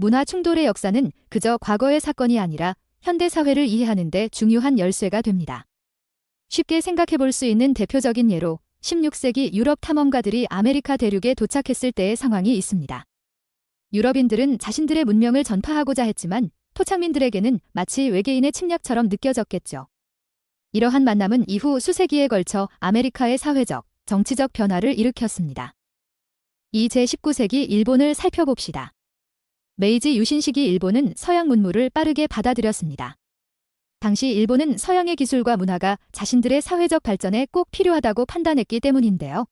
문화 충돌의 역사는 그저 과거의 사건이 아니라 현대 사회를 이해하는 데 중요한 열쇠가 됩니다. 쉽게 생각해 볼 수 있는 대표적인 예로 16세기 유럽 탐험가들이 아메리카 대륙에 도착했을 때의 상황이 있습니다. 유럽인들은 자신들의 문명을 전파하고자 했지만 토착민들에게는 마치 외계인의 침략처럼 느껴졌겠죠. 이러한 만남은 이후 수세기에 걸쳐 아메리카의 사회적, 정치적 변화를 일으켰습니다. 이 제19세기 일본을 살펴봅시다. 메이지 유신 시기 일본은 서양 문물을 빠르게 받아들였습니다. 당시 일본은 서양의 기술과 문화가 자신들의 사회적 발전에 꼭 필요하다고 판단했기 때문인데요.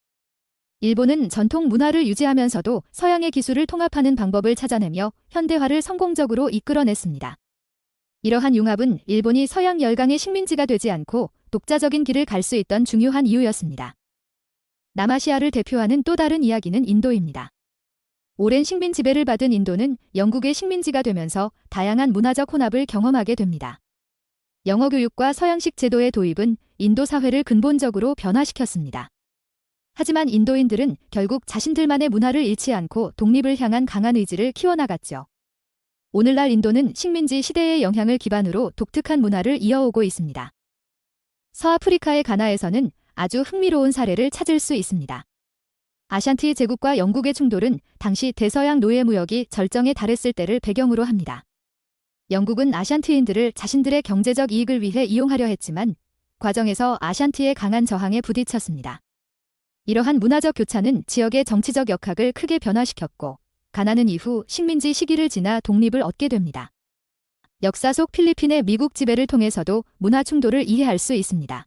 일본은 전통 문화를 유지하면서도 서양의 기술을 통합하는 방법을 찾아내며 현대화를 성공적으로 이끌어냈습니다. 이러한 융합은 일본이 서양 열강의 식민지가 되지 않고 독자적인 길을 갈 수 있던 중요한 이유였습니다. 남아시아를 대표하는 또 다른 이야기는 인도입니다. 오랜 식민 지배를 받은 인도는 영국의 식민지가 되면서 다양한 문화적 혼합을 경험하게 됩니다. 영어 교육과 서양식 제도의 도입은 인도 사회를 근본적으로 변화시켰습니다. 하지만 인도인들은 결국 자신들만의 문화를 잃지 않고 독립을 향한 강한 의지를 키워나갔죠. 오늘날 인도는 식민지 시대의 영향을 기반으로 독특한 문화를 이어오고 있습니다. 서아프리카의 가나에서는 아주 흥미로운 사례를 찾을 수 있습니다. 아샨티 제국과 영국의 충돌은 당시 대서양 노예 무역이 절정에 달했을 때를 배경으로 합니다. 영국은 아샨티인들을 자신들의 경제적 이익을 위해 이용하려 했지만 과정에서 아샨티의 강한 저항에 부딪혔습니다. 이러한 문화적 교차는 지역의 정치적 역학을 크게 변화시켰고 가나는 이후 식민지 시기를 지나 독립을 얻게 됩니다. 역사 속 필리핀의 미국 지배를 통해서도 문화 충돌을 이해할 수 있습니다.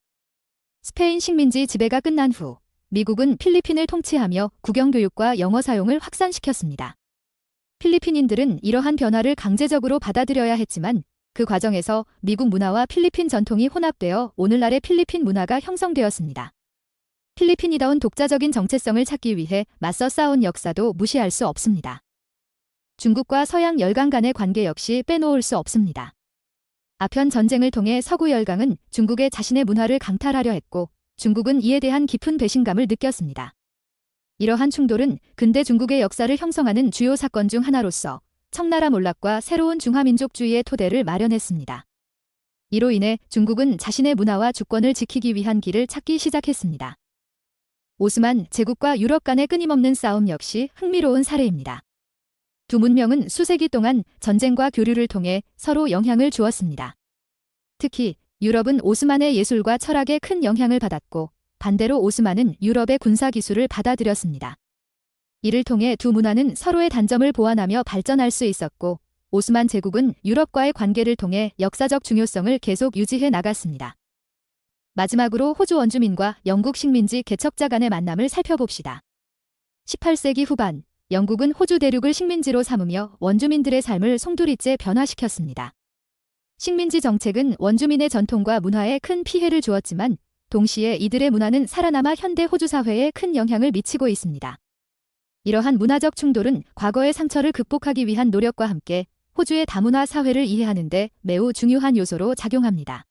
스페인 식민지 지배가 끝난 후 미국은 필리핀을 통치하며 국영교육과 영어 사용을 확산시켰습니다. 필리핀인들은 이러한 변화를 강제적으로 받아들여야 했지만 그 과정에서 미국 문화와 필리핀 전통이 혼합되어 오늘날의 필리핀 문화가 형성되었습니다. 필리핀이다운 독자적인 정체성을 찾기 위해 맞서 싸운 역사도 무시할 수 없습니다. 중국과 서양 열강 간의 관계 역시 빼놓을 수 없습니다. 아편 전쟁을 통해 서구 열강은 중국의 자신의 문화를 강탈하려 했고 중국은 이에 대한 깊은 배신감을 느꼈습니다. 이러한 충돌은 근대 중국의 역사를 형성하는 주요 사건 중 하나로서 청나라 몰락과 새로운 중화민족주의의 토대를 마련했습니다. 이로 인해 중국은 자신의 문화와 주권을 지키기 위한 길을 찾기 시작했습니다. 오스만 제국과 유럽 간의 끊임없는 싸움 역시 흥미로운 사례입니다. 두 문명은 수세기 동안 전쟁과 교류를 통해 서로 영향을 주었습니다. 특히 유럽은 오스만의 예술과 철학에 큰 영향을 받았고 반대로 오스만은 유럽의 군사 기술을 받아들였습니다. 이를 통해 두 문화는 서로의 단점을 보완하며 발전할 수 있었고 오스만 제국은 유럽과의 관계를 통해 역사적 중요성을 계속 유지해 나갔습니다. 마지막으로 호주 원주민과 영국 식민지 개척자 간의 만남을 살펴봅시다. 18세기 후반 영국은 호주 대륙을 식민지로 삼으며 원주민들의 삶을 송두리째 변화시켰습니다. 식민지 정책은 원주민의 전통과 문화에 큰 피해를 주었지만 동시에 이들의 문화는 살아남아 현대 호주 사회에 큰 영향을 미치고 있습니다. 이러한 문화적 충돌은 과거의 상처를 극복하기 위한 노력과 함께 호주의 다문화 사회를 이해하는 데 매우 중요한 요소로 작용합니다.